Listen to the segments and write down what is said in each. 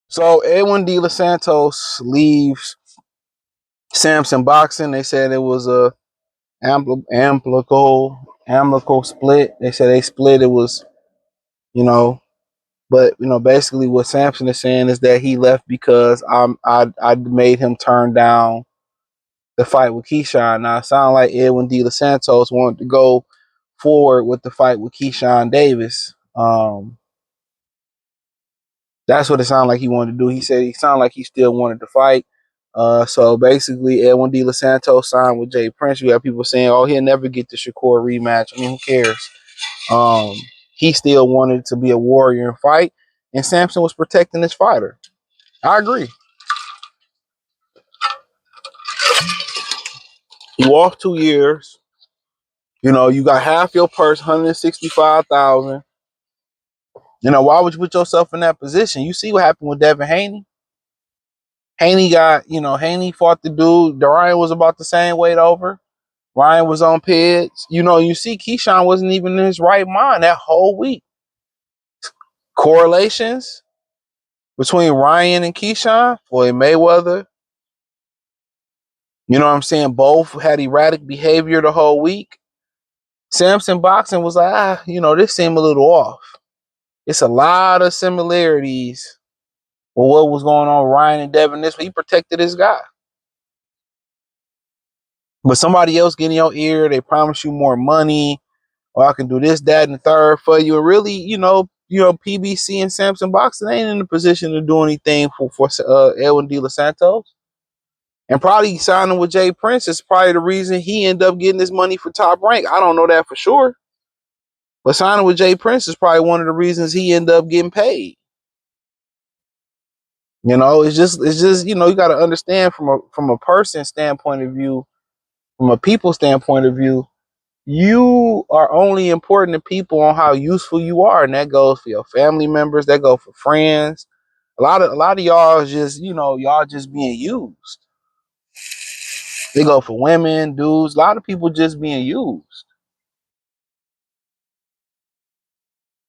So Edwin De Los Santos leaves Sampson Boxing. They said it was a amicable split. They said they split. It was, you know, but basically what Sampson is saying is that he left because I made him turn down the fight with Keyshawn. Now it sounded like Edwin De Los Santos wanted to go forward with the fight with Keyshawn Davis. That's what it sounded like he wanted to do. He said he sounded like he still wanted to fight. So basically, Edwin De Los Santos signed with Jay Prince. You have people saying, "Oh, he'll never get the Shakur rematch." I mean, who cares? Um, he still wanted to be a warrior and fight, and Sampson was protecting his fighter. I agree. You off 2 years. You got half your purse, 165,000. Why would you put yourself in that position? You see what happened with Devin Haney. Haney fought the dude. Ryan was about the same weight over. Ryan was on PEDs. You see Keyshawn wasn't even in his right mind that whole week. Correlations between Ryan and Keyshawn, Floyd Mayweather. You know what I'm saying? Both had erratic behavior the whole week. Sampson Boxing was like, this seemed a little off. It's a lot of similarities with what was going on with Ryan and Devin this week. He protected his guy. But somebody else get in your ear, they promise you more money, or I can do this, that, and the third for you. And really, PBC and Sampson Boxing ain't in a position to do anything for Edwin De Los Santos. And probably signing with Jay Prince is probably the reason he ended up getting his money for Top Rank. I don't know that for sure. But signing with Jay Prince is probably one of the reasons he ended up getting paid. It's just you got to understand from a person standpoint of view, from a people standpoint of view, you are only important to people on how useful you are, and that goes for your family members, that goes for friends. A lot of y'all is just, y'all just being used. They go for women, dudes, a lot of people just being used.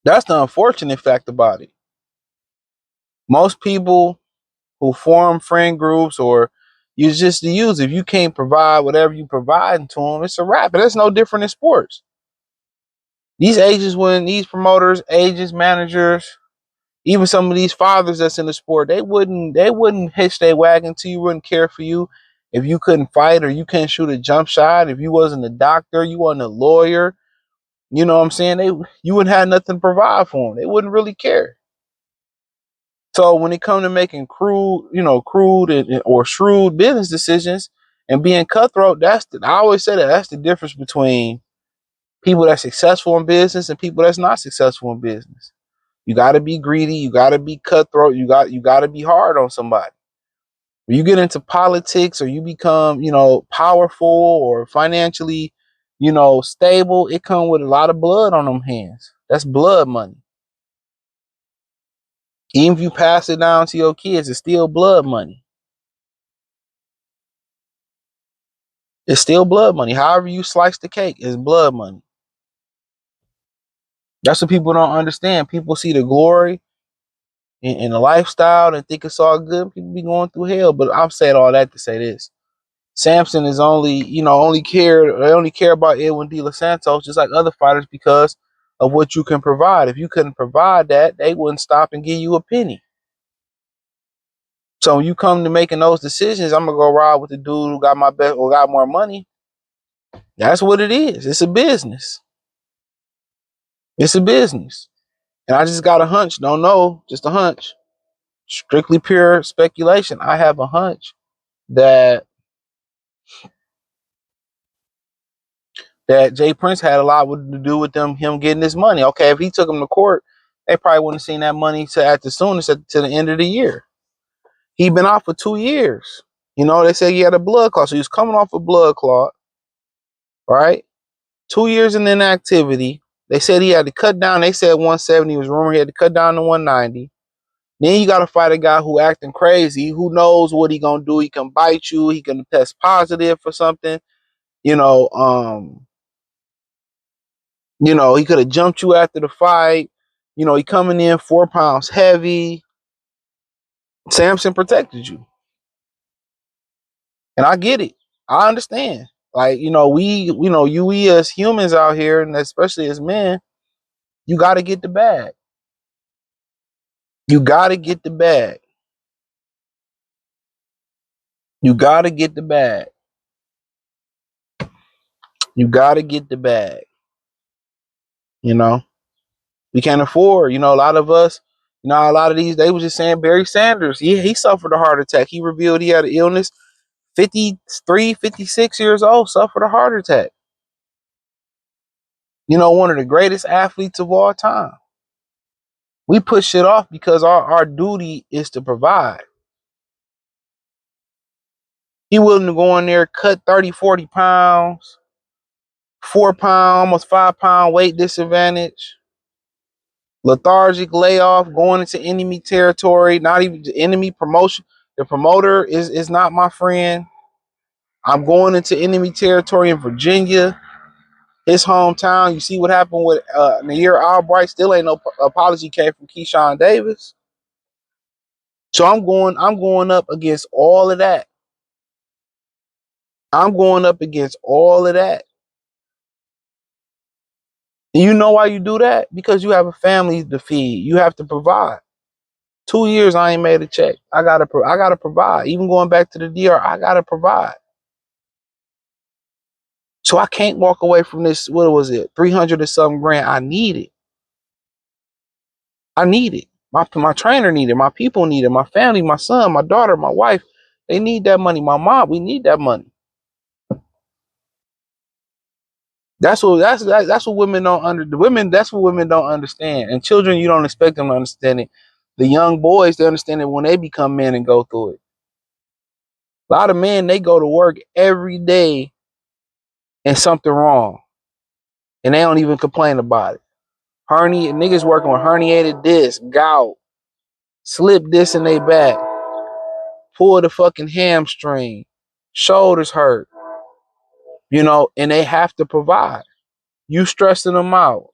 That's the unfortunate fact about it. Most people who form friend groups or you just to use, if you can't provide whatever you provide to them, it's a wrap. And that's no different in sports. These agents, when these promoters, agents, managers, even some of these fathers that's in the sport, they wouldn't hitch their wagon to you, wouldn't care for you if you couldn't fight or you couldn't shoot a jump shot, if you wasn't a doctor, you wasn't a lawyer. You know what I'm saying? You wouldn't have nothing to provide for them. They wouldn't really care. So when it comes to making crude or shrewd business decisions and being cutthroat, I always say that's the difference between people that's successful in business and people that's not successful in business. You got to be greedy. You got to be cutthroat. You got to be hard on somebody. When you get into politics or you become, powerful or financially, stable, it comes with a lot of blood on them hands. That's blood money. Even if you pass it down to your kids, it's still blood money. It's still blood money. However you slice the cake, it's blood money. That's what people don't understand. People see the glory in the lifestyle and think it's all good. People be going through hell. But I've said all that to say this. Sampson is only care about Edwin De Los Santos, just like other fighters, because of what you can provide. If you couldn't provide that, they wouldn't stop and give you a penny. So when you come to making those decisions, I'm gonna go ride with the dude who got my best or got more money. That's what it is. It's a business. It's a business. And I just got a hunch. Don't know, just a hunch. Strictly pure speculation. I have a hunch that Jay Prince had a lot to do with him getting his money. Okay, if he took him to court, they probably wouldn't have seen that money at the soonest to the end of the year. He'd been out for 2 years. They said he had a blood clot. So he was coming off a blood clot, right? 2 years in inactivity. They said he had to cut down. They said 170 was rumored he had to cut down to 190. Then you got to fight a guy who acting crazy, who knows what he gonna do. He can bite you. He can test positive for something. You know, he could have jumped you after the fight. He coming in 4 pounds heavy. Sampson protected you. And I get it. I understand. Like, we as humans out here, and especially as men, you got to get the bag. You got to get the bag. You got to get the bag. You got to get the bag. We can't afford, a lot of us, a lot of these, they was just saying Barry Sanders, he suffered a heart attack. He revealed he had an illness, 53, 56 years old, suffered a heart attack. One of the greatest athletes of all time. We put shit off because our duty is to provide. He willing to go in there, cut 30, 40 pounds, 4 pound, almost 5 pound weight disadvantage, lethargic layoff, going into enemy territory, not even enemy promotion. The promoter is not my friend. I'm going into enemy territory in Virginia, his hometown. You see what happened with Nair Albright. Still ain't no apology came from Keyshawn Davis. So I'm going up against all of that. I'm going up against all of that. And you know why you do that? Because you have a family to feed. You have to provide. 2 years I ain't made a check. I gotta provide. Even going back to the DR, I gotta provide. So I can't walk away from this. What was it? 300 or something grand. I need it. I need it. My trainer need it. My people need it. My family, my son, my daughter, my wife, they need that money. My mom, we need that money. That's what women don't that's what women don't understand. And children, you don't expect them to understand it. The young boys, they understand it when they become men and go through it. A lot of men, they go to work every day and something wrong. And they don't even complain about it. Niggas working with herniated disc, gout, slip disc in their back, pull the fucking hamstring, shoulders hurt, and they have to provide. You stressing them out.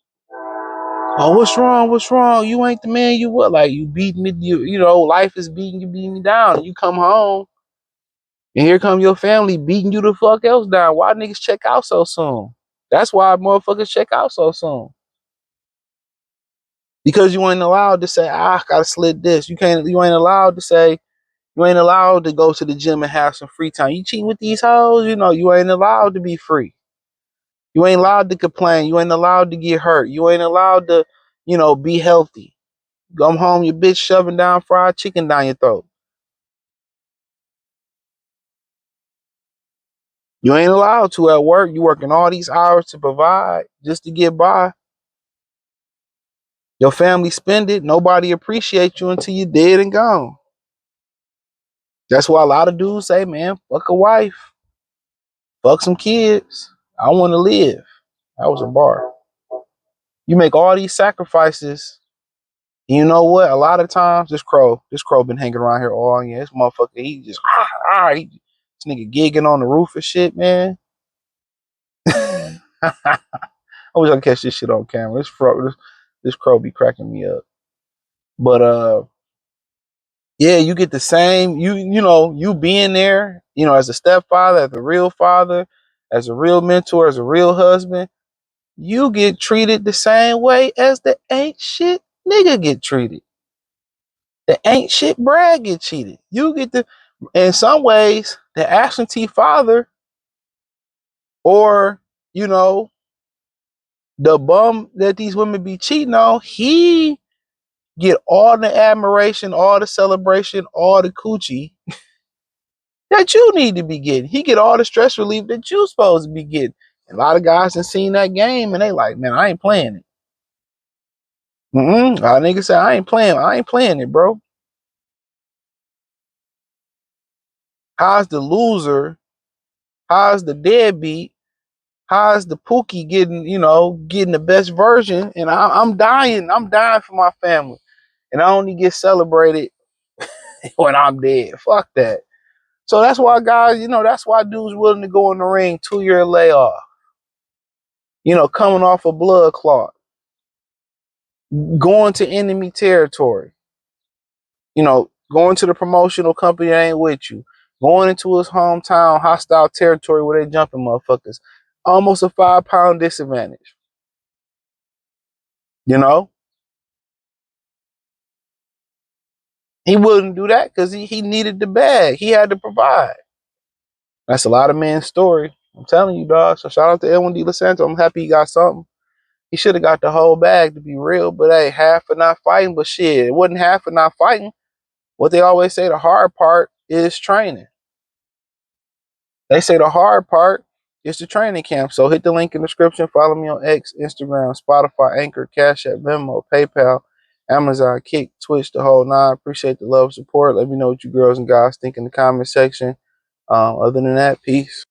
Oh, what's wrong? What's wrong? You ain't the man you were. Like, you beat me, life is beating me down. You come home, and here come your family beating you the fuck else down. Why niggas check out so soon? That's why motherfuckers check out so soon. Because you ain't allowed to say, I gotta slit this. You ain't allowed to say, you ain't allowed to go to the gym and have some free time. You cheat with these hoes, you ain't allowed to be free. You ain't allowed to complain. You ain't allowed to get hurt. You ain't allowed to, be healthy. Come home, your bitch shoving down fried chicken down your throat. You ain't allowed to at work. You working all these hours to provide just to get by. Your family spend it. Nobody appreciates you until you're dead and gone. That's why a lot of dudes say, man, fuck a wife. Fuck some kids. I want to live. That was a bar. You make all these sacrifices. And you know what? A lot of times, this crow been hanging around here all year. This motherfucker, he just, this nigga gigging on the roof and shit, man. I wish I could catch this shit on camera. This crow be cracking me up. But yeah, you get the same. You being there. As a stepfather, as a real father, as a real mentor, as a real husband, you get treated the same way as the ain't shit nigga get treated. The ain't shit Brad get cheated. You get in some ways, the absentee father, or the bum that these women be cheating on, he get all the admiration, all the celebration, all the coochie that you need to be getting. He get all the stress relief that you supposed to be getting. And a lot of guys have seen that game and they like, man, I ain't playing it. A lot of niggas say, I ain't playing it, bro. How's the loser? How's the deadbeat? How's the Pookie getting the best version? And I'm dying. I'm dying for my family. And I only get celebrated when I'm dead. Fuck that. So that's why guys, that's why dudes willing to go in the ring 2-year layoff. Coming off a blood clot, going to enemy territory, going to the promotional company that ain't with you, going into his hometown, hostile territory where they jumping motherfuckers. Almost a 5-pound disadvantage. He wouldn't do that because he needed the bag. He had to provide. That's a lot of men's story. I'm telling you, dog. So shout out to Edwin De Los Santos. I'm happy he got something. He should have got the whole bag, to be real. But hey, half for not fighting. But shit, it wasn't half for not fighting. What they always say, the hard part is training. They say the hard part is the training camp. So hit the link in the description. Follow me on X, Instagram, Spotify, Anchor, Cash App, Venmo, PayPal, Amazon, Kick, Twitch, the whole nine. Appreciate the love and support. Let me know what you girls and guys think in the comment section. Other than that, peace.